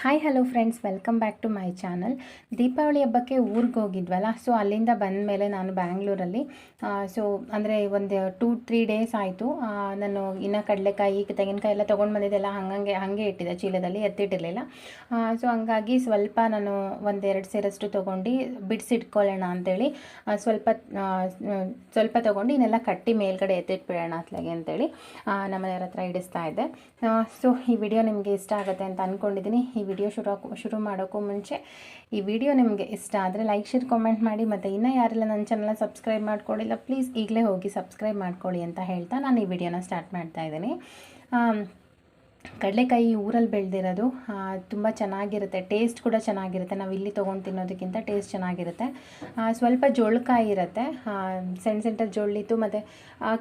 Hi hello friends, welcome back to my channel. Deepavali ಹಬ್ಬಕ್ಕೆ ಊರಿಗೆ ಹೋಗಿದ್ವಲ್ಲ, so ಅಲ್ಲಿಂದ ಬಂದ ಮೇಲೆ ನಾನು ಬ್ಯಾಂಗ್ಳೂರಲ್ಲಿ ಸೊ ಅಂದರೆ ಒಂದು 2-3 ಡೇಸ್ ಆಯಿತು. ನಾನು ಇನ್ನು ಕಡಲೆಕಾಯಿ ತೆಂಗಿನಕಾಯಿ ಎಲ್ಲ ತೊಗೊಂಡು ಬಂದಿದ್ದೆಲ್ಲ ಹಾಗೆ ಇಟ್ಟಿದ್ದೆ, ಚೀಲದಲ್ಲಿ ಎತ್ತಿಟ್ಟಿರಲಿಲ್ಲ. ಸೊ ಹಂಗಾಗಿ ಸ್ವಲ್ಪ ನಾನು 1-2 ಸೇರಷ್ಟು ತೊಗೊಂಡು ಬಿಡಿಸಿಟ್ಕೊಳ್ಳೋಣ ಅಂಥೇಳಿ ಸ್ವಲ್ಪ ತೊಗೊಂಡು ಇನ್ನೆಲ್ಲ ಕಟ್ಟಿ ಮೇಲ್ಗಡೆ ಎತ್ತಿಟ್ಬಿಡೋಣ ಅತ್ಲಾಗೆ ಅಂತೇಳಿ ನಮ್ಮ ಮನೆಯವ್ರ ಹತ್ರ ಇಡಿಸ್ತಾ ಇದ್ದೆ. ಸೊ ಈ ವಿಡಿಯೋ ನಿಮಗೆ ಇಷ್ಟ ಆಗುತ್ತೆ ಅಂತ ಅಂದ್ಕೊಂಡಿದ್ದೀನಿ. ಈ ವಿಡಿಯೋ ಶುರು ಮಾಡೋಕ್ಕೂ ಮುಂಚೆ ಈ ವಿಡಿಯೋ ನಿಮಗೆ ಇಷ್ಟ ಆದರೆ ಲೈಕ್, ಶೇರ್, ಕಾಮೆಂಟ್ ಮಾಡಿ. ಮತ್ತು ಇನ್ನೂ ಯಾರೆಲ್ಲ ನನ್ನ ಚಾನಲ್ನ ಸಬ್ಸ್ಕ್ರೈಬ್ ಮಾಡ್ಕೊಳ್ಳಿಲ್ಲ, ಪ್ಲೀಸ್ ಈಗಲೇ ಹೋಗಿ ಸಬ್ಸ್ಕ್ರೈಬ್ ಮಾಡ್ಕೊಳ್ಳಿ ಅಂತ ಹೇಳ್ತಾ ನಾನು ಈ ವಿಡಿಯೋನ ಸ್ಟಾರ್ಟ್ ಮಾಡ್ತಾ ಇದ್ದೀನಿ. ಕಡಲೆಕಾಯಿ ಊರಲ್ಲಿ ಬೆಳೆದಿರೋದು ತುಂಬ ಚೆನ್ನಾಗಿರುತ್ತೆ, ಟೇಸ್ಟ್ ಕೂಡ ಚೆನ್ನಾಗಿರುತ್ತೆ. ನಾವು ಇಲ್ಲಿ ತೊಗೊಂಡು ತಿನ್ನೋದಕ್ಕಿಂತ ಟೇಸ್ಟ್ ಚೆನ್ನಾಗಿರುತ್ತೆ. ಸ್ವಲ್ಪ ಜೋಳಕಾಯಿ ಇರುತ್ತೆ, ಸೆಂಟರ್ ಜೋಳಿತ್ತು. ಮತ್ತು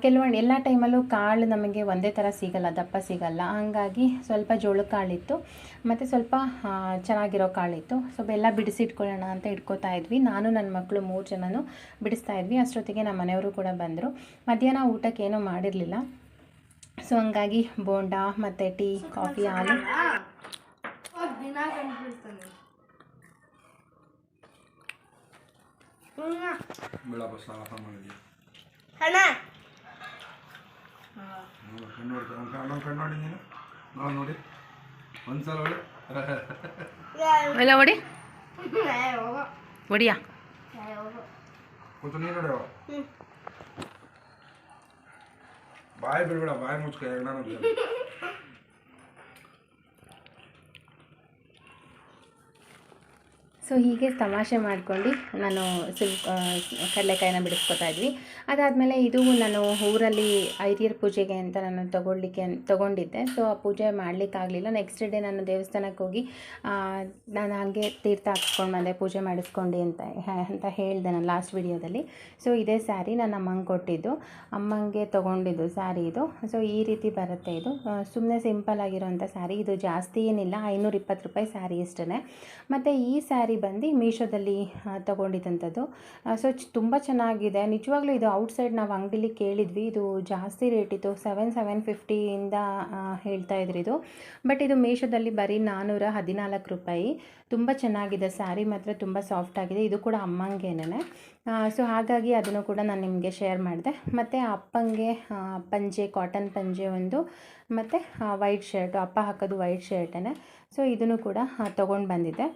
ಕೆಲವೊಂದು ಎಲ್ಲ ಟೈಮಲ್ಲೂ ಕಾಳು ನಮಗೆ ಒಂದೇ ಥರ ಸಿಗಲ್ಲ, ದಪ್ಪ ಸಿಗಲ್ಲ. ಹಂಗಾಗಿ ಸ್ವಲ್ಪ ಜೋಳಕಾಳಿತ್ತು ಮತ್ತು ಸ್ವಲ್ಪ ಚೆನ್ನಾಗಿರೋ ಕಾಳಿತ್ತು. ಸ್ವಲ್ಪ ಎಲ್ಲ ಬಿಡಿಸಿಟ್ಕೊಳ್ಳೋಣ ಅಂತ ಇಟ್ಕೋತಾ ಇದ್ವಿ. ನಾನು ನನ್ನ ಮಕ್ಕಳು 3 ಜನನೂ ಬಿಡಿಸ್ತಾ ಇದ್ವಿ. ಅಷ್ಟೊತ್ತಿಗೆ ನಮ್ಮ ಮನೆಯವರು ಕೂಡ ಬಂದರು. ಮಧ್ಯಾಹ್ನ ಊಟಕ್ಕೆ ಏನೂ ಮಾಡಿರಲಿಲ್ಲ. ಸೊ ಹಂಗಾಗಿ ಬೋಂಡ ಮತ್ತು ಟೀ, ಕಾಫಿ, ಹಾಲು ಎಲ್ಲ ಹೊಡಿ ಹೊಡಿಯಾ ಬಾಯ್ ಬಿಡ್ಬೇಡ, ಬಾಯ್ ಮುಚ್ಕ. ಸೊ ಹೀಗೆ ತಮಾಷೆ ಮಾಡ್ಕೊಂಡು ನಾನು ಕಡಲೆಕಾಯಿನ ಬಿಡಿಸ್ಕೊತಾ ಇದ್ವಿ. ಅದಾದಮೇಲೆ ಇದು ನಾನು ಊರಲ್ಲಿ ಹಿರಿಯರ ಪೂಜೆಗೆ ಅಂತ ನಾನು ತೊಗೊಂಡಿದ್ದೆ. ಸೊ ಆ ಪೂಜೆ ಮಾಡಲಿಕ್ಕಾಗಲಿಲ್ಲ. ನೆಕ್ಸ್ಟ್ ಡೇ ನಾನು ದೇವಸ್ಥಾನಕ್ಕೆ ಹೋಗಿ ನಾನು ಹಾಗೆ ತೀರ್ಥ ಹಾಕ್ಸ್ಕೊಂಡು ಬಂದೆ, ಪೂಜೆ ಮಾಡಿಸ್ಕೊಂಡು ಅಂತ ಹೇಳಿದೆ ನಾನು ಲಾಸ್ಟ್ ವಿಡಿಯೋದಲ್ಲಿ. ಸೊ ಇದೇ ಸ್ಯಾರಿ ನಾನು ಅಮ್ಮಂಗೆ ಕೊಟ್ಟಿದ್ದು, ಅಮ್ಮಂಗೆ ತೊಗೊಂಡಿದ್ದು ಸ್ಯಾರಿ ಇದು. ಸೊ ಈ ರೀತಿ ಬರುತ್ತೆ. ಇದು ಸುಮ್ಮನೆ ಸಿಂಪಲ್ ಆಗಿರೋಂಥ ಸ್ಯಾರಿ. ಇದು ಜಾಸ್ತಿ ಏನಿಲ್ಲ, 520 ರೂಪಾಯಿ ಸ್ಯಾರಿ ಇಷ್ಟೇ. ಮತ್ತು ಈ ಸ್ಯಾರಿ ಬಂದು ಮೀಶೋದಲ್ಲಿ ತೊಗೊಂಡಿದ್ದಂಥದ್ದು. ಸೊ ತುಂಬ ಚೆನ್ನಾಗಿದೆ ನಿಜವಾಗ್ಲೂ. ಇದು ಔಟ್ಸೈಡ್ ನಾವು ಅಂಗಡಿಲಿ ಕೇಳಿದ್ವಿ, ಇದು ಜಾಸ್ತಿ ರೇಟ್ ಇತ್ತು, 750ಇಂದ ಹೇಳ್ತಾ ಇದ್ರು ಇದು. ಬಟ್ ಇದು ಮೀಶೋದಲ್ಲಿ ಬರೀ 414 ರೂಪಾಯಿ. ತುಂಬ ಚೆನ್ನಾಗಿದೆ ಸ್ಯಾರಿ, ಮಾತ್ರ ತುಂಬ ಸಾಫ್ಟ್ ಆಗಿದೆ. ಇದು ಕೂಡ ಅಮ್ಮಂಗೇನೆ. ಸೊ ಹಾಗಾಗಿ ಅದನ್ನು ಕೂಡ ನಾನು ನಿಮಗೆ ಶೇರ್ ಮಾಡಿದೆ. ಮತ್ತು ಅಪ್ಪಂಗೆ ಪಂಜೆ, ಕಾಟನ್ ಪಂಜೆ ಒಂದು, ಮತ್ತು ವೈಟ್ ಶರ್ಟು, ಅಪ್ಪ ಹಾಕೋದು ವೈಟ್ ಶರ್ಟೇ. ಸೊ ಇದನ್ನು ಕೂಡ ತೊಗೊಂಡು ಬಂದಿದ್ದೆ.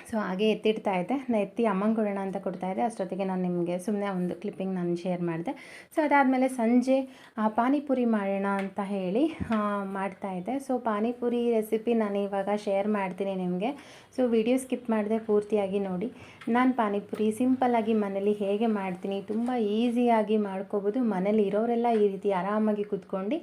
ಸೊ ಹಾಗೆ ಎತ್ತಿಡ್ತಾ ಇದ್ದೆ, ನಾನು ಎತ್ತಿ ಅಮ್ಮಂಗೆ ಕೊಡೋಣ ಅಂತ ಕೊಡ್ತಾಯಿದ್ದೆ. ಅಷ್ಟೊತ್ತಿಗೆ ನಾನು ನಿಮಗೆ ಸುಮ್ಮನೆ ಒಂದು ಕ್ಲಿಪ್ಪಿಂಗ್ ನಾನು ಶೇರ್ ಮಾಡಿದೆ. ಸೊ ಅದಾದಮೇಲೆ ಸಂಜೆ ಪಾನಿಪುರಿ ಮಾಡೋಣ ಅಂತ ಹೇಳಿ ಮಾಡ್ತಾಯಿದ್ದೆ. ಸೊ ಪಾನಿಪುರಿ ರೆಸಿಪಿ ನಾನು ಇವಾಗ ಶೇರ್ ಮಾಡ್ತೀನಿ ನಿಮಗೆ. ಸೊ ವಿಡಿಯೋ ಸ್ಕಿಪ್ ಮಾಡಿದೆ, ಪೂರ್ತಿಯಾಗಿ ನೋಡಿ. ನಾನು ಪಾನಿಪುರಿ ಸಿಂಪಲ್ಲಾಗಿ ಮನೇಲಿ ಹೇಗೆ ಮಾಡ್ತೀನಿ, ತುಂಬ ಈಸಿಯಾಗಿ ಮಾಡ್ಕೋಬೋದು. ಮನೇಲಿ ಇರೋರೆಲ್ಲ ಈ ರೀತಿ ಆರಾಮಾಗಿ ಕೂತ್ಕೊಂಡು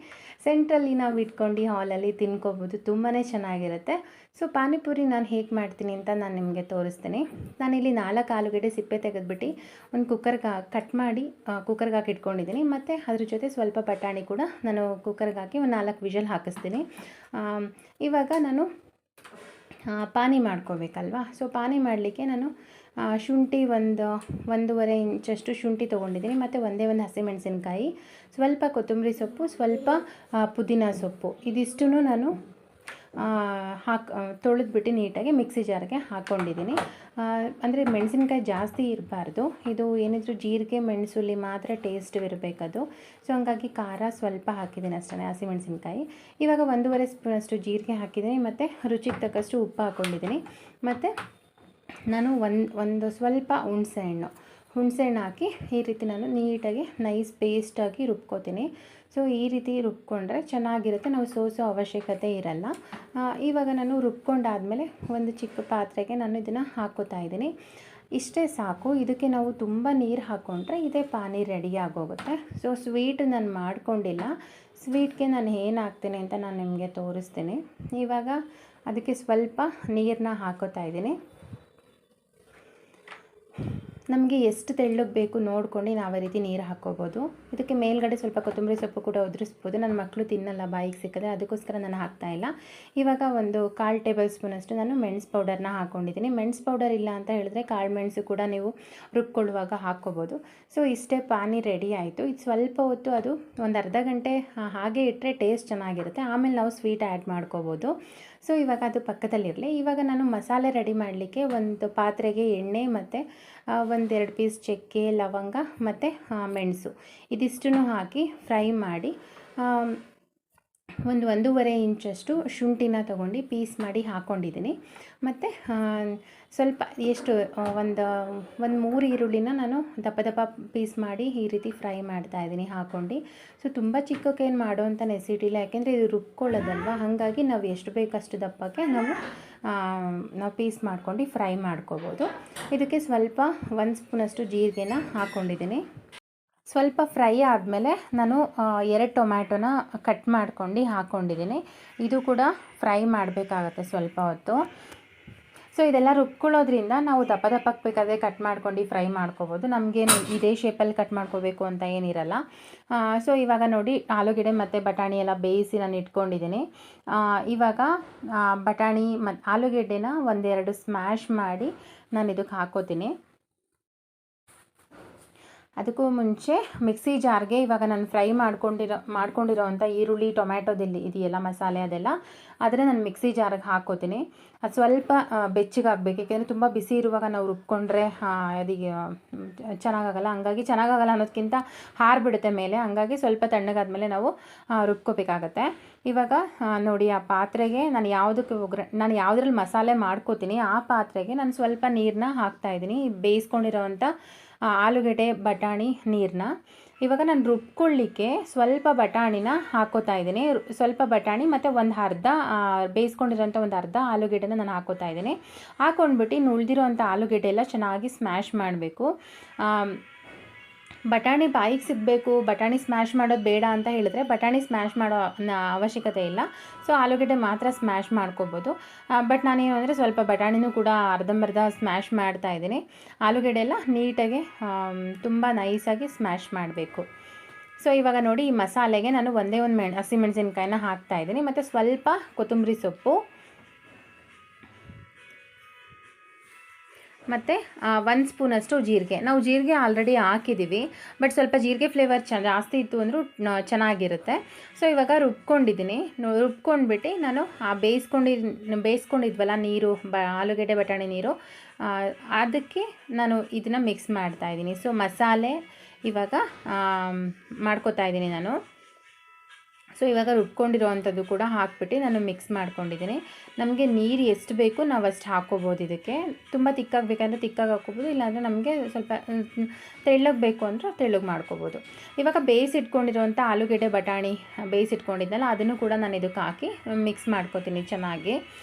ಸೆಂಟ್ರಲ್ಲಿ ನಾವು ಇಟ್ಕೊಂಡು ಹಾಲಲ್ಲಿ ತಿನ್ಕೋಬೋದು, ತುಂಬಾ ಚೆನ್ನಾಗಿರುತ್ತೆ. ಸೊ ಪಾನಿಪುರಿ ನಾನು ಹೇಗೆ ಮಾಡ್ತೀನಿ ಅಂತ ನಾನು ನಿಮಗೆ ತೋರಿಸ್ತೀನಿ. ನಾನಿಲ್ಲಿ 4 ಆಲೂಗಡ್ಡೆ ಸಿಪ್ಪೆ ತೆಗೆದುಬಿಟ್ಟು ಒಂದು ಕುಕ್ಕರ್ಗೆ ಕಟ್ ಮಾಡಿ ಕುಕ್ಕರ್ಗೆ ಹಾಕಿ ಇಟ್ಕೊಂಡಿದ್ದೀನಿ. ಮತ್ತು ಅದ್ರ ಜೊತೆ ಸ್ವಲ್ಪ ಬಟಾಣಿ ಕೂಡ ನಾನು ಕುಕ್ಕರ್ಗೆ ಹಾಕಿ ಒಂದು 4 ವಿಷಲ್ ಹಾಕಿಸ್ತೀನಿ. ಇವಾಗ ನಾನು ಪಾನಿ ಮಾಡ್ಕೋಬೇಕಲ್ವ. ಸೊ ಪಾನಿ ಮಾಡಲಿಕ್ಕೆ ನಾನು ಶುಂಠಿ 1.5 ಇಂಚಷ್ಟು ಶುಂಠಿ ತೊಗೊಂಡಿದ್ದೀನಿ. ಮತ್ತು ಒಂದೇ ಒಂದು ಹಸಿಮೆಣಸಿನ್ಕಾಯಿ, ಸ್ವಲ್ಪ ಕೊತ್ತಂಬರಿ ಸೊಪ್ಪು, ಸ್ವಲ್ಪ ಪುದೀನ ಸೊಪ್ಪು, ಇದಿಷ್ಟೂ ನಾನು ತೊಳೆದ್ಬಿಟ್ಟು ನೀಟಾಗಿ ಮಿಕ್ಸಿ ಜಾರ್ಗೆ ಹಾಕ್ಕೊಂಡಿದ್ದೀನಿ. ಅಂದರೆ ಮೆಣಸಿನ್ಕಾಯಿ ಜಾಸ್ತಿ ಇರಬಾರ್ದು, ಇದು ಏನಿದ್ರು ಜೀರಿಗೆ ಮೆಣಸುಲ್ಲಿ ಮಾತ್ರ ಟೇಸ್ಟ್ ಇರಬೇಕದು. ಸೊ ಹಂಗಾಗಿ ಖಾರ ಸ್ವಲ್ಪ ಹಾಕಿದ್ದೀನಿ ಅಷ್ಟೇ, ಹಸಿಮೆಣಸಿನ್ಕಾಯಿ. ಇವಾಗ 1.5 ಸ್ಪೂನಷ್ಟು ಜೀರಿಗೆ ಹಾಕಿದ್ದೀನಿ. ಮತ್ತು ರುಚಿಗೆ ತಕ್ಕಷ್ಟು ಉಪ್ಪು ಹಾಕ್ಕೊಂಡಿದ್ದೀನಿ. ಮತ್ತು ನಾನು ಒಂದು ಸ್ವಲ್ಪ ಹುಣಸೆಹಣ್ಣು ಹಾಕಿ ಈ ರೀತಿ ನಾನು ನೀಟಾಗಿ ನೈಸ್ ಪೇಸ್ಟಾಗಿ ರುಬ್ಕೋತೀನಿ. ಸೊ ಈ ರೀತಿ ರುಬ್ಕೊಂಡ್ರೆ ಚೆನ್ನಾಗಿರುತ್ತೆ, ನಾವು ಸೋಸೋ ಅವಶ್ಯಕತೆ ಇರಲ್ಲ. ಇವಾಗ ನಾನು ರುಬ್ಕೊಂಡಾದಮೇಲೆ ಒಂದು ಚಿಕ್ಕ ಪಾತ್ರೆಗೆ ನಾನು ಇದನ್ನು ಹಾಕ್ಕೋತಾ ಇದ್ದೀನಿ. ಇಷ್ಟೇ ಸಾಕು. ಇದಕ್ಕೆ ನಾವು ತುಂಬ ನೀರು ಹಾಕ್ಕೊಂಡ್ರೆ ಇದೇ ಪಾನಿ ರೆಡಿ ಆಗೋಗುತ್ತೆ. ಸೊ ಸ್ವೀಟ್ ನಾನು ಮಾಡ್ಕೊಂಡಿಲ್ಲ, ಸ್ವೀಟ್ಗೆ ನಾನು ಏನು ಹಾಕ್ತೀನಿ ಅಂತ ನಾನು ನಿಮಗೆ ತೋರಿಸ್ತೀನಿ. ಇವಾಗ ಅದಕ್ಕೆ ಸ್ವಲ್ಪ ನೀರನ್ನ ಹಾಕ್ಕೋತಾ ಇದ್ದೀನಿ. ನಮಗೆ ಎಷ್ಟು ತೆಳ್ಳಗೆ ಬೇಕು ನೋಡ್ಕೊಂಡು ನಾವು ಆ ರೀತಿ ನೀರು ಹಾಕ್ಕೋಬೋದು. ಇದಕ್ಕೆ ಮೇಲ್ಗಡೆ ಸ್ವಲ್ಪ ಕೊತ್ತಂಬರಿ ಸೊಪ್ಪು ಕೂಡ ಉದುರಿಸ್ಬೋದು. ನನ್ನ ಮಕ್ಕಳು ತಿನ್ನಲ್ಲ, ಬಾಯಿಗೆ ಸಿಕ್ಕದೆ, ಅದಕ್ಕೋಸ್ಕರ ನಾನು ಹಾಕ್ತಾಯಿಲ್ಲ. ಇವಾಗ ಒಂದು 1/4 ಟೇಬಲ್ ಸ್ಪೂನಷ್ಟು ನಾನು ಮೆಣಸು ಪೌಡರ್ನ ಹಾಕ್ಕೊಂಡಿದ್ದೀನಿ. ಮೆಣಸು ಪೌಡರ್ ಇಲ್ಲ ಅಂತ ಹೇಳಿದ್ರೆ ಕಾಳು ಮೆಣಸು ಕೂಡ ನೀವು ರುಬ್ಕೊಳ್ಳುವಾಗ ಹಾಕ್ಕೋಬೋದು. ಸೊ ಇಷ್ಟೇ, ಪಾನಿ ರೆಡಿ ಆಯಿತು. ಇದು ಸ್ವಲ್ಪ ಹೊತ್ತು, ಅದು ಒಂದು ಅರ್ಧ ಗಂಟೆ ಹಾಗೆ ಇಟ್ಟರೆ ಟೇಸ್ಟ್ ಚೆನ್ನಾಗಿರುತ್ತೆ. ಆಮೇಲೆ ನಾವು ಸ್ವೀಟ್ ಆ್ಯಡ್ ಮಾಡ್ಕೋಬೋದು. ಸೊ ಇವಾಗ ಅದು ಪಕ್ಕದಲ್ಲಿರಲಿ. ಇವಾಗ ನಾನು ಮಸಾಲೆ ರೆಡಿ ಮಾಡಲಿಕ್ಕೆ ಒಂದು ಪಾತ್ರೆಗೆ ಎಣ್ಣೆ ಮತ್ತು ಒಂದೆರಡು ಪೀಸ್ ಚಕ್ಕೆ, ಲವಂಗ ಮತ್ತು ಮೆಣಸು ಇದಿಷ್ಟನ್ನು ಹಾಕಿ ಫ್ರೈ ಮಾಡಿ, ಒಂದು 1.5 ಇಂಚಷ್ಟು ಶುಂಠಿನ ತೊಗೊಂಡು ಪೀಸ್ ಮಾಡಿ ಹಾಕ್ಕೊಂಡಿದ್ದೀನಿ. ಮತ್ತು ಸ್ವಲ್ಪ ಎಷ್ಟು ಒಂದು 3 ಈರುಳ್ಳಿನ ನಾನು ದಪ್ಪ ದಪ್ಪ ಪೀಸ್ ಮಾಡಿ ಈ ರೀತಿ ಫ್ರೈ ಮಾಡ್ತಾಯಿದ್ದೀನಿ ಹಾಕ್ಕೊಂಡು. ಸೊ ತುಂಬ ಚಿಕ್ಕಕ್ಕೇನು ಮಾಡೋವಂಥ ನೆಸಿಟಿ ಇಲ್ಲ, ಯಾಕೆಂದರೆ ಇದು ರುಬ್ಕೊಳ್ಳೋದಲ್ವ, ಹಾಗಾಗಿ ನಾವು ಎಷ್ಟು ಬೇಕಷ್ಟು ದಪ್ಪಕ್ಕೆ ನಾವು ಪೀಸ್ ಮಾಡ್ಕೊಂಡು ಫ್ರೈ ಮಾಡ್ಕೋಬೋದು. ಇದಕ್ಕೆ ಸ್ವಲ್ಪ 1 ಸ್ಪೂನಷ್ಟು ಜೀರಿಗೆನ ಹಾಕ್ಕೊಂಡಿದ್ದೀನಿ. ಸ್ವಲ್ಪ ಫ್ರೈ ಆದಮೇಲೆ ನಾನು 2 ಟೊಮ್ಯಾಟೊನ ಕಟ್ ಮಾಡ್ಕೊಂಡು ಹಾಕ್ಕೊಂಡಿದ್ದೀನಿ. ಇದು ಕೂಡ ಫ್ರೈ ಮಾಡಬೇಕಾಗತ್ತೆ ಸ್ವಲ್ಪ ಹೊತ್ತು. ಸೊ ಇದೆಲ್ಲ ರುಬ್ಕೊಳ್ಳೋದ್ರಿಂದ ನಾವು ದಪ್ಪ ದಪ್ಪಕ್ಕೆ ಬೇಕಾದರೆ ಕಟ್ ಮಾಡ್ಕೊಂಡು ಫ್ರೈ ಮಾಡ್ಕೋಬೋದು, ನಮಗೇನು ಇದೇ ಶೇಪಲ್ಲಿ ಕಟ್ ಮಾಡ್ಕೋಬೇಕು ಅಂತ ಏನಿರಲ್ಲ. ಸೊ ಇವಾಗ ನೋಡಿ ಆಲೂಗೆಡ್ಡೆ ಮತ್ತು ಬಟಾಣಿ ಎಲ್ಲ ಬೇಯಿಸಿ ನಾನು ಇಟ್ಕೊಂಡಿದ್ದೀನಿ. ಇವಾಗ ಬಟಾಣಿ ಮತ್ತು ಆಲೂಗೆಡ್ಡೆನ 1-2 ಸ್ಮ್ಯಾಶ್ ಮಾಡಿ ನಾನು ಇದಕ್ಕೆ ಹಾಕೋತೀನಿ. ಅದಕ್ಕೂ ಮುಂಚೆ ಮಿಕ್ಸಿ ಜಾರ್ಗೆ ಇವಾಗ ನಾನು ಫ್ರೈ ಮಾಡ್ಕೊಂಡಿರೋವಂಥ ಈರುಳ್ಳಿ, ಟೊಮ್ಯಾಟೊದಲ್ಲಿ ಇದೆಯಲ್ಲ ಮಸಾಲೆ ಅದನ್ನು ನಾನು ಮಿಕ್ಸಿ ಜಾರ್ಗೆ ಹಾಕೋತೀನಿ. ಅದು ಸ್ವಲ್ಪ ಬೆಚ್ಚಗಾಗಬೇಕು, ಏಕೆಂದರೆ ತುಂಬ ಬಿಸಿ ಇರುವಾಗ ನಾವು ರುಬ್ಕೊಂಡ್ರೆ ಅದಕ್ಕೆ ಚೆನ್ನಾಗಾಗಲ್ಲ. ಹಂಗಾಗಿ ಚೆನ್ನಾಗಾಗಲ್ಲ ಅನ್ನೋದಕ್ಕಿಂತ ಹಾರಿಬಿಡುತ್ತೆ ಮೇಲೆ, ಹಂಗಾಗಿ ಸ್ವಲ್ಪ ತಣ್ಣಗಾದ್ಮೇಲೆ ನಾವು ರುಬ್ಕೋಬೇಕಾಗತ್ತೆ. ಇವಾಗ ನೋಡಿ ಆ ಪಾತ್ರೆಗೆ ನಾನು ಯಾವುದ್ರಲ್ಲಿ ಮಸಾಲೆ ಮಾಡ್ಕೋತೀನಿ ಆ ಪಾತ್ರೆಗೆ ನಾನು ಸ್ವಲ್ಪ ನೀರನ್ನ ಹಾಕ್ತಾಯಿದ್ದೀನಿ, ಬೇಯಿಸ್ಕೊಂಡಿರೋವಂಥ ಆಲೂಗೆಡ್ಡೆ ಬಟಾಣಿ ನೀರನ್ನ. ಇವಾಗ ನಾನು ರುಬ್ಕೊಳ್ಳಿಕ್ಕೆ ಸ್ವಲ್ಪ ಬಟಾಣಿನ ಹಾಕೋತಾ ಇದ್ದೀನಿ. ಸ್ವಲ್ಪ ಬಟಾಣಿ ಮತ್ತು ಬೇಯಿಸ್ಕೊಂಡಿರೋಂಥ ಒಂದು ಅರ್ಧ ಆಲೂಗೆಡ್ಡೆನ ನಾನು ಹಾಕೋತಾ ಇದ್ದೀನಿ. ಹಾಕ್ಕೊಂಡ್ಬಿಟ್ಟು ಉಳಿದಿರೋಂಥ ಆಲೂಗೆಡ್ಡೆ ಎಲ್ಲ ಚೆನ್ನಾಗಿ ಸ್ಮ್ಯಾಶ್ ಮಾಡಬೇಕು. ಬಟಾಣಿ ಬಾಯಿಗೆ ಸಿಗಬೇಕು, ಬಟಾಣಿ ಸ್ಮ್ಯಾಶ್ ಮಾಡೋದು ಬೇಡ ಅಂತ ಹೇಳಿದ್ರೆ ಬಟಾಣಿ ಸ್ಮ್ಯಾಶ್ ಮಾಡೋ ಅವಶ್ಯಕತೆ ಇಲ್ಲ. ಸೊ ಆಲೂಗೆಡ್ಡೆ ಮಾತ್ರ ಸ್ಮ್ಯಾಶ್ ಮಾಡ್ಕೋಬೋದು. ಬಟ್ ನಾನೇನು ಅಂದರೆ ಸ್ವಲ್ಪ ಬಟಾಣಿನೂ ಕೂಡ ಅರ್ಧಂಬರ್ಧ ಸ್ಮ್ಯಾಶ್ ಮಾಡ್ತಾಯಿದ್ದೀನಿ. ಆಲೂಗೆಡ್ಡೆ ಎಲ್ಲ ನೀಟಾಗಿ ತುಂಬ ನೈಸಾಗಿ ಸ್ಮ್ಯಾಶ್ ಮಾಡಬೇಕು. ಸೊ ಇವಾಗ ನೋಡಿ ಈ ಮಸಾಲೆಗೆ ನಾನು ಒಂದೇ ಒಂದು ಹಸಿಮೆಣಸಿನ್ಕಾಯಿನ ಹಾಕ್ತಾಯಿದ್ದೀನಿ ಮತ್ತು ಸ್ವಲ್ಪ ಕೊತ್ತಂಬರಿ ಸೊಪ್ಪು ಮತ್ತು 1 ಸ್ಪೂನಷ್ಟು ಜೀರಿಗೆ. ನಾವು ಜೀರಿಗೆ ಆಲ್ರೆಡಿ ಹಾಕಿದ್ದೀವಿ, ಬಟ್ ಸ್ವಲ್ಪ ಜೀರಿಗೆ ಫ್ಲೇವರ್ ಜಾಸ್ತಿ ಇತ್ತು ಅಂದರೂ ಚೆನ್ನಾಗಿರುತ್ತೆ. ಸೊ ಇವಾಗ ರುಬ್ಕೊಂಡಿದ್ದೀನಿ. ರುಬ್ಕೊಂಡ್ಬಿಟ್ಟು ನಾನು ಬೇಯಿಸ್ಕೊಂಡಿದ್ವಲ್ಲ ನೀರು, ಆಲೂಗೆಡ್ಡೆ ಬಟಾಣಿ ನೀರು, ಅದಕ್ಕೆ ನಾನು ಇದನ್ನು ಮಿಕ್ಸ್ ಮಾಡ್ತಾಯಿದ್ದೀನಿ. ಸೊ ಮಸಾಲೆ ಇವಾಗ ಮಾಡ್ಕೋತಾ ಇದ್ದೀನಿ ನಾನು. ಸೊ ಇವಾಗ ರುಬ್ಕೊಂಡಿರೋವಂಥದ್ದು ಕೂಡ ಹಾಕ್ಬಿಟ್ಟು ನಾನು ಮಿಕ್ಸ್ ಮಾಡ್ಕೊಂಡಿದ್ದೀನಿ. ನಮಗೆ ನೀರು ಎಷ್ಟು ಬೇಕು ನಾವು ಅಷ್ಟು ಹಾಕ್ಕೋಬೋದು. ಇದಕ್ಕೆ ತುಂಬ ತಿಕ್ಕಾಗಬೇಕಂದ್ರೆ ತಿಕ್ಕಾಗಿ ಹಾಕ್ಕೋಬೋದು, ಇಲ್ಲಾಂದರೆ ನಮಗೆ ಸ್ವಲ್ಪ ತೆಳ್ಳಗೆ ಬೇಕು ಅಂದರೆ ತೆಳ್ಳಗೆ ಮಾಡ್ಕೋಬೋದು. ಇವಾಗ ಬೇಯಿಸಿಟ್ಕೊಂಡಿರೋವಂಥ ಆಲೂಗೆಡ್ಡೆ ಬಟಾಣಿ ಬೇಯಿಸಿಟ್ಕೊಂಡಿದ್ದಲ್ಲ ಅದನ್ನು ಕೂಡ ನಾನು ಇದಕ್ಕೆ ಹಾಕಿ ಮಿಕ್ಸ್ ಮಾಡ್ಕೋತೀನಿ ಚೆನ್ನಾಗಿ.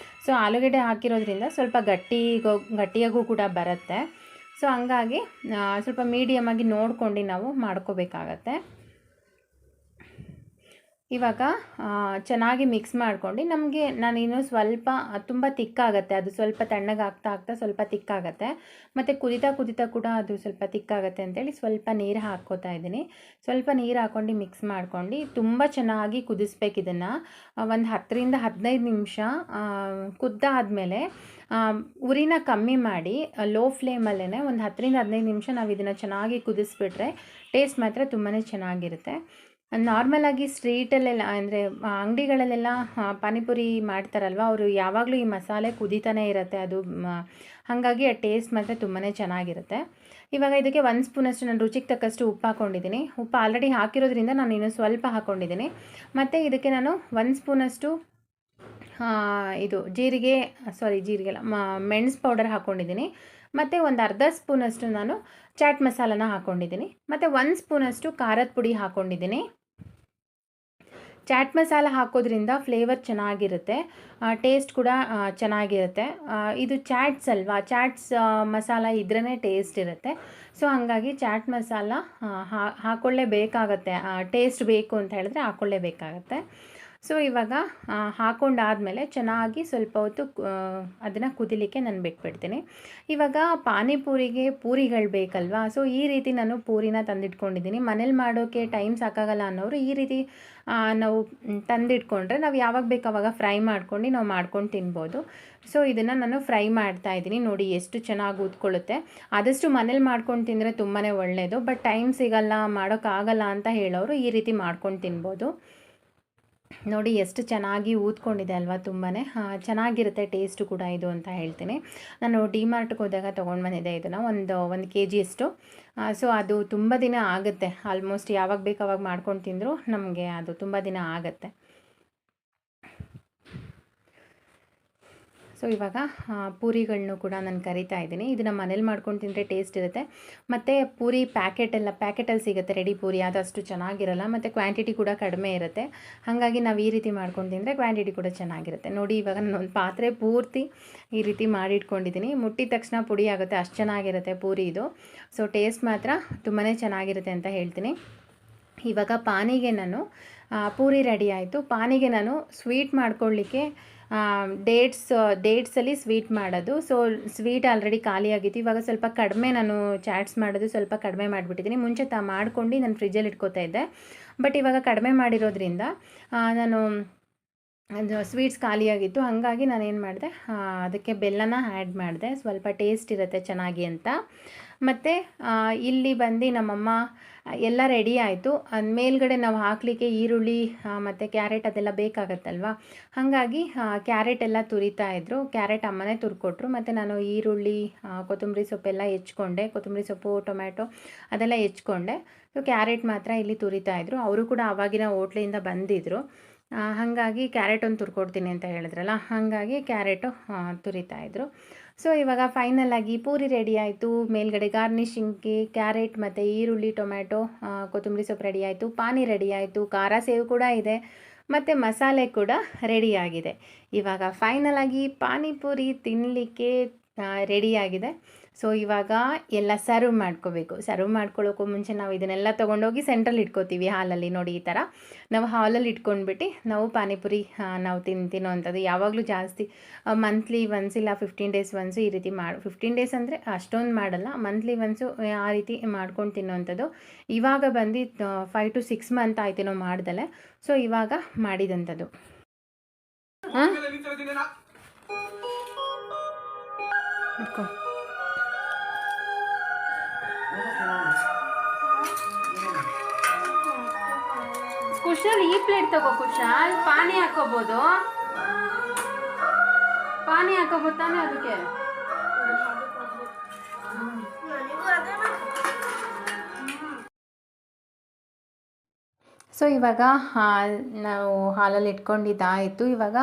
ಸೊ ಆಲೂಗೆಡ್ಡೆ ಹಾಕಿರೋದ್ರಿಂದ ಸ್ವಲ್ಪ ಗಟ್ಟಿಯಾಗೂ ಕೂಡ ಬರುತ್ತೆ. ಸೊ ಹಂಗಾಗಿ ಸ್ವಲ್ಪ ಮೀಡಿಯಮಾಗಿ ನೋಡ್ಕೊಂಡು ನಾವು ಮಾಡ್ಕೋಬೇಕಾಗತ್ತೆ. ಇವಾಗ ಚೆನ್ನಾಗಿ ಮಿಕ್ಸ್ ಮಾಡ್ಕೊಂಡು ನಾನಿನ್ನು ಸ್ವಲ್ಪ ತುಂಬ ತಿಕ್ಕಾಗತ್ತೆ, ಅದು ಸ್ವಲ್ಪ ತಣ್ಣಗಾಗ್ತಾ ಸ್ವಲ್ಪ ತಿಕ್ಕಾಗತ್ತೆ. ಮತ್ತು ಕುದಿತಾ ಕೂಡ ಅದು ಸ್ವಲ್ಪ ತಿಕ್ಕಾಗತ್ತೆ ಅಂತೇಳಿ ಸ್ವಲ್ಪ ನೀರು ಹಾಕ್ಕೋತಾ ಇದ್ದೀನಿ. ಸ್ವಲ್ಪ ನೀರು ಹಾಕ್ಕೊಂಡು ಮಿಕ್ಸ್ ಮಾಡ್ಕೊಂಡು ತುಂಬ ಚೆನ್ನಾಗಿ ಕುದಿಸ್ಬೇಕು. ಇದನ್ನು ಒಂದು 10ರಿಂದ 15 ನಿಮಿಷ ಕುದ್ದಾದಮೇಲೆ ಉರಿನ ಕಮ್ಮಿ ಮಾಡಿ ಲೋ ಫ್ಲೇಮಲ್ಲೇ ಒಂದು 10ರಿಂದ 15 ನಿಮಿಷ ನಾವು ಇದನ್ನು ಚೆನ್ನಾಗಿ ಕುದಿಸ್ಬಿಟ್ರೆ ಟೇಸ್ಟ್ ಮಾತ್ರ ತುಂಬಾ ಚೆನ್ನಾಗಿರುತ್ತೆ. ನಾರ್ಮಲಾಗಿ ಸ್ಟ್ರೀಟಲ್ಲೆಲ್ಲ ಅಂದರೆ ಅಂಗಡಿಗಳಲ್ಲೆಲ್ಲ ಪಾನಿಪುರಿ ಮಾಡ್ತಾರಲ್ವ, ಅವರು ಯಾವಾಗಲೂ ಈ ಮಸಾಲೆ ಕುದೀತಾನೆ ಇರುತ್ತೆ. ಅದು ಹಾಗಾಗಿ ಆ ಟೇಸ್ಟ್ ಮಾತ್ರ ತುಂಬಾ ಚೆನ್ನಾಗಿರುತ್ತೆ. ಇವಾಗ ಇದಕ್ಕೆ 1 ಸ್ಪೂನಷ್ಟು ನಾನು ರುಚಿಗೆ ತಕ್ಕಷ್ಟು ಉಪ್ಪು ಹಾಕ್ಕೊಂಡಿದ್ದೀನಿ. ಉಪ್ಪು ಆಲ್ರೆಡಿ ಹಾಕಿರೋದ್ರಿಂದ ನಾನು ಇನ್ನೂ ಸ್ವಲ್ಪ ಹಾಕ್ಕೊಂಡಿದ್ದೀನಿ. ಮತ್ತು ಇದಕ್ಕೆ ನಾನು 1 ಸ್ಪೂನಷ್ಟು ಜೀರಿಗೆ ಅಲ್ಲ, ಮೆಣಸು ಪೌಡರ್ ಹಾಕ್ಕೊಂಡಿದ್ದೀನಿ. ಮತ್ತು ಒಂದು ಅರ್ಧ ಸ್ಪೂನಷ್ಟು ನಾನು ಚಾಟ್ ಮಸಾಲನ ಹಾಕ್ಕೊಂಡಿದ್ದೀನಿ. ಮತ್ತು 1 ಸ್ಪೂನಷ್ಟು ಖಾರದ ಪುಡಿ ಹಾಕ್ಕೊಂಡಿದ್ದೀನಿ. ಚಾಟ್ ಮಸಾಲ ಹಾಕೋದ್ರಿಂದ ಫ್ಲೇವರ್ ಚೆನ್ನಾಗಿರುತ್ತೆ, ಟೇಸ್ಟ್ ಕೂಡ ಚೆನ್ನಾಗಿರುತ್ತೆ. ಇದು ಚಾಟ್ಸ್ ಅಲ್ವಾ, ಚಾಟ್ಸ್ ಮಸಾಲ ಇದ್ರೇ ಟೇಸ್ಟ್ ಇರುತ್ತೆ. ಸೊ ಹಾಗಾಗಿ ಚಾಟ್ ಮಸಾಲ ಹಾಕ್ಕೊಳ್ಳೇಬೇಕಾಗತ್ತೆ. ಟೇಸ್ಟ್ ಬೇಕು ಅಂತ ಹೇಳಿದ್ರೆ ಹಾಕ್ಕೊಳ್ಳೇಬೇಕಾಗತ್ತೆ. ಸೊ ಇವಾಗ ಹಾಕೊಂಡಾದಮೇಲೆ ಚೆನ್ನಾಗಿ ಸ್ವಲ್ಪ ಹೊತ್ತು ಅದನ್ನು ಕುದಿಲಿಕ್ಕೆ ನಾನು ಬಿಟ್ಬಿಡ್ತೀನಿ. ಇವಾಗ ಪಾನಿಪೂರಿಗೆ ಪೂರಿಗಳು ಬೇಕಲ್ವಾ, ಸೊ ಈ ರೀತಿ ನಾನು ಪೂರಿನ ತಂದಿಟ್ಕೊಂಡಿದ್ದೀನಿ. ಮನೇಲಿ ಮಾಡೋಕ್ಕೆ ಟೈಮ್ ಸಾಕಾಗಲ್ಲ ಅನ್ನೋರು ಈ ರೀತಿ ನಾವು ತಂದಿಟ್ಕೊಂಡ್ರೆ ನಾವು ಯಾವಾಗ ಬೇಕು ಆವಾಗ ಫ್ರೈ ಮಾಡ್ಕೊಂಡು ನಾವು ಮಾಡ್ಕೊಂಡು ತಿನ್ಬೋದು. ಸೊ ಇದನ್ನು ನಾನು ಫ್ರೈ ಮಾಡ್ತಾಯಿದ್ದೀನಿ. ನೋಡಿ ಎಷ್ಟು ಚೆನ್ನಾಗಿ ಉದ್ಕೊಳ್ಳುತ್ತೆ. ಆದಷ್ಟು ಮನೇಲಿ ಮಾಡ್ಕೊಂಡು ತಿಂದರೆ ತುಂಬಾ ಒಳ್ಳೆಯದು. ಬಟ್ ಟೈಮ್ ಸಿಗಲ್ಲ, ಮಾಡೋಕ್ಕಾಗಲ್ಲ ಅಂತ ಹೇಳೋರು ಈ ರೀತಿ ಮಾಡ್ಕೊಂಡು ತಿನ್ಬೋದು. ನೋಡಿ ಎಷ್ಟು ಚೆನ್ನಾಗಿ ಊದ್ಕೊಂಡಿದೆ ಅಲ್ವಾ, ತುಂಬಾ ಚೆನ್ನಾಗಿರುತ್ತೆ ಟೇಸ್ಟು ಕೂಡ ಇದು ಅಂತ ಹೇಳ್ತೀನಿ. ನಾನು ಡಿಮಾರ್ಟ್ಗೆ ಹೋದಾಗ ತೊಗೊಂಡು ಬಂದಿದ್ದೆ ಇದನ್ನು, ಒಂದು ಕೆ ಜಿಯಷ್ಟು. ಸೊ ಅದು ತುಂಬ ದಿನ ಆಗುತ್ತೆ, ಆಲ್ಮೋಸ್ಟ್ ಯಾವಾಗ ಬೇಕು ಅವಾಗ ಮಾಡ್ಕೊಂಡು ತಿಂದರೂ ನಮಗೆ ಅದು ತುಂಬ ದಿನ ಆಗುತ್ತೆ. ಸೊ ಇವಾಗ ಪೂರಿಗಳನ್ನೂ ಕೂಡ ನಾನು ಕರಿತಾ ಇದ್ದೀನಿ. ಇದನ್ನು ಮನೇಲಿ ಮಾಡ್ಕೊಂಡು ತಿಂದರೆ ಟೇಸ್ಟ್ ಇರುತ್ತೆ. ಮತ್ತು ಪೂರಿ ಪ್ಯಾಕೆಟಲ್ಲಿ ಸಿಗುತ್ತೆ ರೆಡಿ ಪೂರಿ, ಅದು ಅಷ್ಟು ಚೆನ್ನಾಗಿರಲ್ಲ ಮತ್ತು ಕ್ವಾಂಟಿಟಿ ಕೂಡ ಕಡಿಮೆ ಇರುತ್ತೆ. ಹಾಗಾಗಿ ನಾವು ಈ ರೀತಿ ಮಾಡ್ಕೊಂಡು ತಿಂದರೆ ಕ್ವಾಂಟಿಟಿ ಕೂಡ ಚೆನ್ನಾಗಿರುತ್ತೆ. ನೋಡಿ ಇವಾಗ ನಾನು ಒಂದು ಪಾತ್ರೆ ಪೂರ್ತಿ ಈ ರೀತಿ ಮಾಡಿಟ್ಕೊಂಡಿದ್ದೀನಿ. ಮುಟ್ಟಿದ ತಕ್ಷಣ ಪುಡಿ ಆಗುತ್ತೆ, ಅಷ್ಟು ಚೆನ್ನಾಗಿರುತ್ತೆ ಪೂರಿ ಇದು. ಸೊ ಟೇಸ್ಟ್ ಮಾತ್ರ ತುಂಬಾ ಚೆನ್ನಾಗಿರುತ್ತೆ ಅಂತ ಹೇಳ್ತೀನಿ. ಇವಾಗ ಪಾನಿಗೆ ನಾನು ಪೂರಿ ರೆಡಿ ಆಯಿತು. ಪಾನಿಗೆ ನಾನು ಸ್ವೀಟ್ ಮಾಡ್ಕೊಳ್ಳಿಕ್ಕೆ ಡೇಟ್ಸಲ್ಲಿ ಸ್ವೀಟ್ ಮಾಡೋದು. ಸೊ ಸ್ವೀಟ್ ಆಲ್ರೆಡಿ ಖಾಲಿಯಾಗಿತ್ತು. ಇವಾಗ ಸ್ವಲ್ಪ ಕಡಿಮೆ ನಾನು ಚಾಟ್ಸ್ ಮಾಡೋದು ಸ್ವಲ್ಪ ಕಡಿಮೆ ಮಾಡಿಬಿಟ್ಟಿದ್ದೀನಿ. ಮುಂಚೆ ಮಾಡ್ಕೊಂಡು ನಾನು ಫ್ರಿಜ್ಜಲ್ಲಿ ಇಟ್ಕೋತಾ ಇದ್ದೆ. ಬಟ್ ಇವಾಗ ಕಡಿಮೆ ಮಾಡಿರೋದ್ರಿಂದ ನಾನು ಅದು ಸ್ವೀಟ್ಸ್ ಖಾಲಿಯಾಗಿತ್ತು. ಹಾಗಾಗಿ ನಾನೇನು ಮಾಡಿದೆ, ಅದಕ್ಕೆ ಬೆಲ್ಲನ ಆ್ಯಡ್ ಮಾಡಿದೆ, ಸ್ವಲ್ಪ ಟೇಸ್ಟ್ ಇರುತ್ತೆ ಚೆನ್ನಾಗಿ ಅಂತ. ಮತ್ತು ಇಲ್ಲಿ ಬಂದು ನಮ್ಮಮ್ಮ ಎಲ್ಲ ರೆಡಿ ಆಯಿತು. ಮೇಲ್ಗಡೆ ನಾವು ಹಾಕಲಿಕ್ಕೆ ಈರುಳ್ಳಿ ಮತ್ತು ಕ್ಯಾರೆಟ್ ಅದೆಲ್ಲ ಬೇಕಾಗತ್ತಲ್ವ, ಹಾಗಾಗಿ ಕ್ಯಾರೆಟ್ ಎಲ್ಲ ತುರಿತಾಯಿದ್ರು. ಕ್ಯಾರೆಟ್ ಅಮ್ಮನೇ ತುರ್ಕೊಟ್ರು. ಮತ್ತು ನಾನು ಈರುಳ್ಳಿ, ಕೊತ್ತಂಬರಿ ಸೊಪ್ಪೆಲ್ಲ ಹೆಚ್ಕೊಂಡೆ, ಕೊತ್ತಂಬರಿ ಸೊಪ್ಪು, ಟೊಮ್ಯಾಟೊ ಅದೆಲ್ಲ ಹೆಚ್ಕೊಂಡೆ. ಸೊ ಕ್ಯಾರೆಟ್ ಮಾತ್ರ ಇಲ್ಲಿ ತುರಿತಾಯಿದ್ರು. ಅವರು ಕೂಡ ಆವಾಗಿನ ಹೋಟ್ಲಿಂದ ಬಂದಿದ್ದರು. ಹಾಗಾಗಿ ಕ್ಯಾರೆಟ್ ಒಂದು ತುರ್ಕೊಡ್ತೀನಿ ಅಂತ ಹೇಳಿದ್ರಲ್ಲ, ಹಾಗಾಗಿ ಕ್ಯಾರೆಟು ತುರಿತಾಯಿದ್ರು. ಸೊ ಇವಾಗ ಫೈನಲಾಗಿ ಪೂರಿ ರೆಡಿ ಆಯಿತು. ಮೇಲ್ಗಡೆ ಗಾರ್ನಿಷಿಂಗ್ಗೆ ಕ್ಯಾರೆಟ್ ಮತ್ತು ಈರುಳ್ಳಿ, ಟೊಮ್ಯಾಟೊ, ಕೊತ್ತಂಬರಿ ಸೊಪ್ಪು ರೆಡಿ ಆಯಿತು. ಪಾನಿ ರೆಡಿ ಆಯಿತು. ಖಾರ ಸೇವು ಕೂಡ ಇದೆ ಮತ್ತು ಮಸಾಲೆ ಕೂಡ ರೆಡಿಯಾಗಿದೆ. ಇವಾಗ ಫೈನಲಾಗಿ ಪಾನಿಪುರಿ ತಿನ್ನಲಿಕ್ಕೆ ರೆಡಿಯಾಗಿದೆ. ಸೊ ಇವಾಗ ಎಲ್ಲ ಸರ್ವ್ ಮಾಡ್ಕೋಬೇಕು. ಸರ್ವ್ ಮಾಡ್ಕೊಳ್ಳೋಕ್ಕೂ ಮುಂಚೆ ನಾವು ಇದನ್ನೆಲ್ಲ ತೊಗೊಂಡೋಗಿ ಸೆಂಟ್ರಲ್ಲಿ ಇಟ್ಕೋತೀವಿ, ಹಾಲಲ್ಲಿ. ನೋಡಿ ಈ ಥರ ನಾವು ಹಾಲಲ್ಲಿ ಇಟ್ಕೊಂಡ್ಬಿಟ್ಟು ನಾವು ಪಾನಿಪುರಿ ನಾವು ತಿನ್ನೋವಂಥದ್ದು. ಯಾವಾಗಲೂ ಜಾಸ್ತಿ ಮಂತ್ಲಿ ಒನ್ಸ್ ಇಲ್ಲ 15 ಡೇಸ್ ಒನ್ಸು ಈ ರೀತಿ 15 ಡೇಸ್ ಅಂದರೆ ಅಷ್ಟೊಂದು ಮಾಡಲ್ಲ, ಮಂತ್ಲಿ ಒನ್ಸು ಆ ರೀತಿ ಮಾಡ್ಕೊಂಡು ತಿನ್ನೋವಂಥದ್ದು. ಇವಾಗ ಬಂದು 5 to 6 ಮಂತ್ ಆಯ್ತು ನಾವು ಮಾಡ್ದಲೆ. ಸೊ ಇವಾಗ ಮಾಡಿದಂಥದ್ದು. ಇಟ್ಕೊ. ಕುಶಲ್ ಈ ಪ್ಲೇಟ್ ತಗೋ. ಕುಶಲ್ ಪಾನಿ ಹಾಕೋಬೋದು, ಪಾನಿ ಹಾಕೋಬೋದು ತಾನೇ ಅದಕ್ಕೆ. ಸೊ ಇವಾಗ ನಾವು ಹಾಲಲ್ಲಿ ಇಟ್ಕೊಂಡಿದ್ದಾಯಿತು. ಇವಾಗ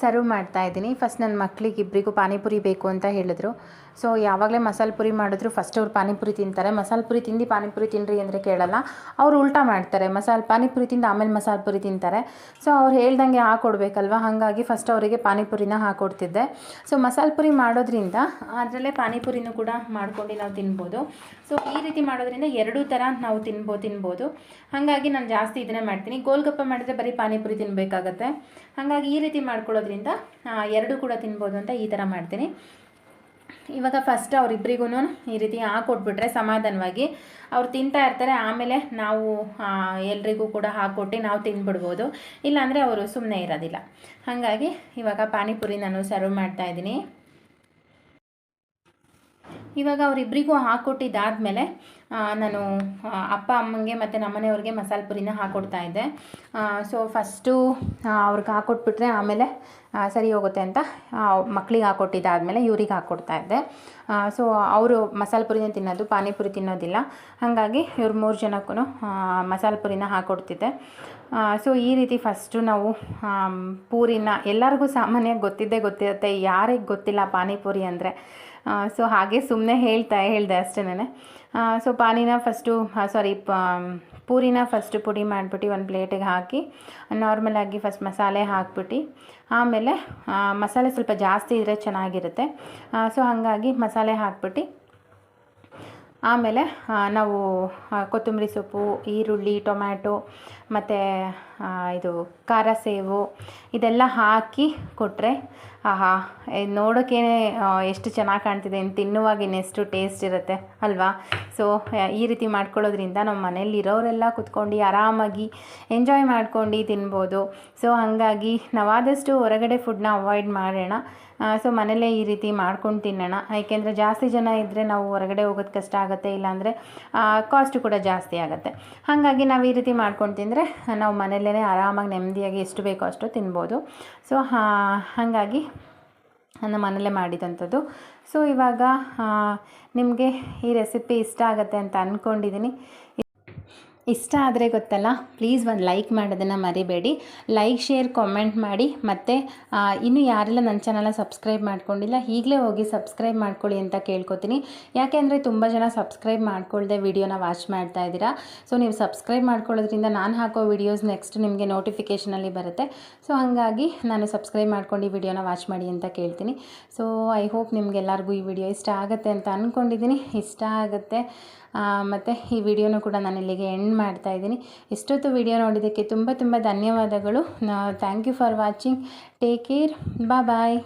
ಸರ್ವ್ ಮಾಡ್ತಾಯಿದ್ದೀನಿ. ಫಸ್ಟ್ ನನ್ನ ಮಕ್ಕಳಿಗೆ ಇಬ್ಬರಿಗೂ ಪಾನಿಪುರಿ ಬೇಕು ಅಂತ ಹೇಳಿದ್ರು. ಸೊ ಯಾವಾಗಲೇ ಮಸಾಲೆ ಪುರಿ ಮಾಡಿದ್ರು ಫಸ್ಟ್ ಅವ್ರು ಪಾನಿಪುರಿ ತಿಂತಾರೆ. ಮಸಾಲೆ ಪುರಿ ತಿಂದು ಪಾನಿಪುರಿ ತಿನ್ನಿರಿ ಅಂದರೆ ಕೇಳಲ್ಲ, ಅವ್ರು ಉಲ್ಟಾ ಮಾಡ್ತಾರೆ. ಪಾನಿಪುರಿ ತಿಂದು ಆಮೇಲೆ ಮಸಾಲೆ ಪುರಿ ತಿಂತಾರೆ. ಸೊ ಅವ್ರು ಹೇಳ್ದಂಗೆ ಹಾಕ್ಕೊಡ್ಬೇಕಲ್ವ, ಹಾಗಾಗಿ ಫಸ್ಟ್ ಅವರಿಗೆ ಪಾನಿಪುರಿನ ಹಾಕ್ಕೊಡ್ತಿದ್ದೆ. ಸೊ ಮಸಾಲೆ ಪುರಿ ಮಾಡೋದ್ರಿಂದ ಅದರಲ್ಲೇ ಪಾನಿಪುರಿನೂ ಕೂಡ ಮಾಡ್ಕೊಂಡು ನಾವು ತಿನ್ಬೋದು. ಸೊ ಈ ರೀತಿ ಮಾಡೋದ್ರಿಂದ ಎರಡೂ ಥರ ನಾವು ತಿನ್ಬೋದು. ಹಾಗಾಗಿ ನಾನು ಜಾಸ್ತಿ ಇದನ್ನೇ ಮಾಡ್ತೀನಿ. ಗೋಲ್ಗಪ್ಪ ಮಾಡಿದ್ರೆ ಬರೀ ಪಾನಿಪುರಿ ತಿನ್ನಬೇಕಾಗತ್ತೆ. ಹಾಗಾಗಿ ಈ ರೀತಿ ಮಾಡ್ಕೊಳ್ಳೋದ್ರಿಂದ ಎರಡೂ ಕೂಡ ತಿನ್ಬೋದು ಅಂತ ಈ ಥರ ಮಾಡ್ತೀನಿ. ಇವಾಗ ಫಸ್ಟ್ ಅವರಿಬ್ಬರಿಗೂ ಈ ರೀತಿ ಹಾಕ್ಕೊಟ್ಬಿಟ್ರೆ ಸಮಾಧಾನವಾಗಿ ಅವ್ರು ತಿಂತಾ ಇರ್ತಾರೆ. ಆಮೇಲೆ ನಾವು ಎಲ್ರಿಗೂ ಕೂಡ ಹಾಕ್ಕೊಟ್ಟು ನಾವು ತಿಂದ್ಬಿಡ್ಬೋದು, ಇಲ್ಲಾಂದರೆ ಅವರು ಸುಮ್ಮನೆ ಇರೋದಿಲ್ಲ. ಹಾಗಾಗಿ ಇವಾಗ ಪಾನಿಪುರಿ ನಾನು ಸರ್ವ್ ಮಾಡ್ತಾಯಿದ್ದೀನಿ. ಇವಾಗ ಅವರಿಬ್ಬರಿಗೂ ಹಾಕ್ಕೊಟ್ಟಿದ್ದಾದಮೇಲೆ ನಾನು ಅಪ್ಪ ಅಮ್ಮಂಗೆ ಮತ್ತು ನಮ್ಮನೆಯವ್ರಿಗೆ ಮಸಾಲೆ ಪುರಿನ ಹಾಕ್ಕೊಡ್ತಾಯಿದ್ದೆ. ಸೊ ಫಸ್ಟು ಅವ್ರಿಗೆ ಹಾಕ್ಕೊಟ್ಬಿಟ್ರೆ ಆಮೇಲೆ ಸರಿ ಹೋಗುತ್ತೆ ಅಂತ ಮಕ್ಕಳಿಗೆ ಹಾಕ್ಕೊಟ್ಟಿದ್ದಾದಮೇಲೆ ಇವ್ರಿಗೆ ಹಾಕ್ಕೊಡ್ತಾಯಿದ್ದೆ. ಸೊ ಅವರು ಮಸಾಲೆ ಪುರಿನ ತಿನ್ನೋದು, ಪಾನಿಪುರಿ ತಿನ್ನೋದಿಲ್ಲ. ಹಾಗಾಗಿ ಇವ್ರು 3 ಜನಕ್ಕೂ ಮಸಾಲೆ ಪುರಿನ ಹಾಕ್ಕೊಡ್ತಿದ್ದೆ. ಸೊ ಈ ರೀತಿ ಫಸ್ಟು ನಾವು ಪೂರಿನ ಎಲ್ಲರಿಗೂ ಸಾಮಾನ್ಯವಾಗಿ ಗೊತ್ತಿರುತ್ತೆ, ಯಾರಿಗೆ ಗೊತ್ತಿಲ್ಲ ಪಾನಿಪುರಿ ಅಂದರೆ. ಸೊ ಹಾಗೆ ಸುಮ್ಮನೆ ಹೇಳಿದೆ ಅಷ್ಟೇ. ಸೊ ಪೂರಿನ ಫಸ್ಟು ಪುಡಿ ಮಾಡಿಬಿಟ್ಟು ಒಂದು ಪ್ಲೇಟಿಗೆ ಹಾಕಿ ನಾರ್ಮಲಾಗಿ ಫಸ್ಟ್ ಮಸಾಲೆ ಹಾಕ್ಬಿಟ್ಟು ಆಮೇಲೆ ಮಸಾಲೆ ಸ್ವಲ್ಪ ಜಾಸ್ತಿ ಇದ್ದರೆ ಚೆನ್ನಾಗಿರುತ್ತೆ. ಸೊ ಹಾಗಾಗಿ ಮಸಾಲೆ ಹಾಕ್ಬಿಟ್ಟು ಆಮೇಲೆ ನಾವು ಕೊತ್ತಂಬರಿ ಸೊಪ್ಪು, ಈರುಳ್ಳಿ, ಟೊಮ್ಯಾಟೊ ಮತ್ತು ಇದು ಖಾರ ಸೇವು ಇದೆಲ್ಲ ಹಾಕಿ ಕೊಟ್ಟರೆ ನೋಡೋಕ್ಕೇ ಎಷ್ಟು ಚೆನ್ನಾಗಿ ಕಾಣ್ತಿದೆ, ಇನ್ನು ತಿನ್ನುವಾಗ ಇನ್ನೆಷ್ಟು ಟೇಸ್ಟ್ ಇರುತ್ತೆ ಅಲ್ವಾ. ಸೊ ಈ ರೀತಿ ಮಾಡ್ಕೊಳ್ಳೋದ್ರಿಂದ ನಮ್ಮ ಮನೇಲಿ ಇರೋರೆಲ್ಲ ಕುತ್ಕೊಂಡು ಆರಾಮಾಗಿ ಎಂಜಾಯ್ ಮಾಡ್ಕೊಂಡು ತಿನ್ಬೋದು. ಸೊ ಹಾಗಾಗಿ ನಾವಾದಷ್ಟು ಹೊರಗಡೆ ಫುಡ್ನ ಅವಾಯ್ಡ್ ಮಾಡೋಣ. ಸೊ ಮನೇಲೇ ಈ ರೀತಿ ಮಾಡ್ಕೊಂಡು ತಿನ್ನೋಣ. ಏಕೆಂದರೆ ಜಾಸ್ತಿ ಜನ ಇದ್ದರೆ ನಾವು ಹೊರಗಡೆ ಹೋಗೋದು ಕಷ್ಟ ಆಗುತ್ತೆ, ಇಲ್ಲಾಂದರೆ ಕಾಸ್ಟು ಕೂಡ ಜಾಸ್ತಿ ಆಗುತ್ತೆ. ಹಾಗಾಗಿ ನಾವು ಈ ರೀತಿ ಮಾಡ್ಕೊಂಡು ತಿಂದರೆ ನಾವು ಮನೆಯಲ್ಲೇ ಆರಾಮಾಗಿ ನೆಮ್ಮದಿಯಾಗಿ ಎಷ್ಟು ಬೇಕೋ ಅಷ್ಟು ತಿನ್ಬೋದು. ಸೊ ಹಾಗಾಗಿ ನಮ್ಮ ಮನೇಲೇ ಮಾಡಿದಂಥದ್ದು. ಸೊ ಇವಾಗ ನಿಮಗೆ ಈ ರೆಸಿಪಿ ಇಷ್ಟ ಆಗುತ್ತೆ ಅಂತ ಅಂದ್ಕೊಂಡಿದ್ದೀನಿ. ಇಷ್ಟ ಆದರೆ ಗೊತ್ತಲ್ಲ, ಪ್ಲೀಸ್ ಒಂದು ಲೈಕ್ ಮಾಡೋದನ್ನು ಮರಿಬೇಡಿ. ಲೈಕ್, ಶೇರ್, ಕಾಮೆಂಟ್ ಮಾಡಿ. ಮತ್ತು ಇನ್ನೂ ಯಾರೆಲ್ಲ ನನ್ನ ಚಾನಲ್ನ ಸಬ್ಸ್ಕ್ರೈಬ್ ಮಾಡ್ಕೊಂಡಿಲ್ಲ ಈಗಲೇ ಹೋಗಿ ಸಬ್ಸ್ಕ್ರೈಬ್ ಮಾಡ್ಕೊಳ್ಳಿ ಅಂತ ಕೇಳ್ಕೊತೀನಿ. ಯಾಕೆಂದರೆ ತುಂಬ ಜನ ಸಬ್ಸ್ಕ್ರೈಬ್ ಮಾಡ್ಕೊಳ್ಳದೆ ವಿಡಿಯೋನ ವಾಚ್ ಮಾಡ್ತಾ ಇದ್ದೀರಾ. ಸೊ ನೀವು ಸಬ್ಸ್ಕ್ರೈಬ್ ಮಾಡ್ಕೊಳ್ಳೋದ್ರಿಂದ ನಾನು ಹಾಕೋ ವಿಡಿಯೋಸ್ ನೆಕ್ಸ್ಟ್ ನಿಮಗೆ ನೋಟಿಫಿಕೇಷನಲ್ಲಿ ಬರುತ್ತೆ. ಸೊ ಹಾಗಾಗಿ ನಾನು ಸಬ್ಸ್ಕ್ರೈಬ್ ಮಾಡ್ಕೊಂಡು ಈ ವಿಡಿಯೋನ ವಾಚ್ ಮಾಡಿ ಅಂತ ಕೇಳ್ತೀನಿ. ಸೊ ಐ ಹೋಪ್ ನಿಮಗೆಲ್ಲರಿಗೂ ಈ ವಿಡಿಯೋ ಇಷ್ಟ ಆಗುತ್ತೆ ಅಂತ ಅಂದ್ಕೊಂಡಿದ್ದೀನಿ. ಇಷ್ಟ ಆಗುತ್ತೆ. ಮತ್ತು ಈ ವಿಡಿಯೋನೂ ಕೂಡ ನಾನು ಇಲ್ಲಿಗೆ ಎಂಡ್ ಮಾಡ್ತಾಯಿದ್ದೀನಿ. ಇಷ್ಟೊತ್ತು ವಿಡಿಯೋ ನೋಡಿದ್ದಕ್ಕೆ ತುಂಬ ಧನ್ಯವಾದಗಳು. Thank you for watching. Take care. Bye.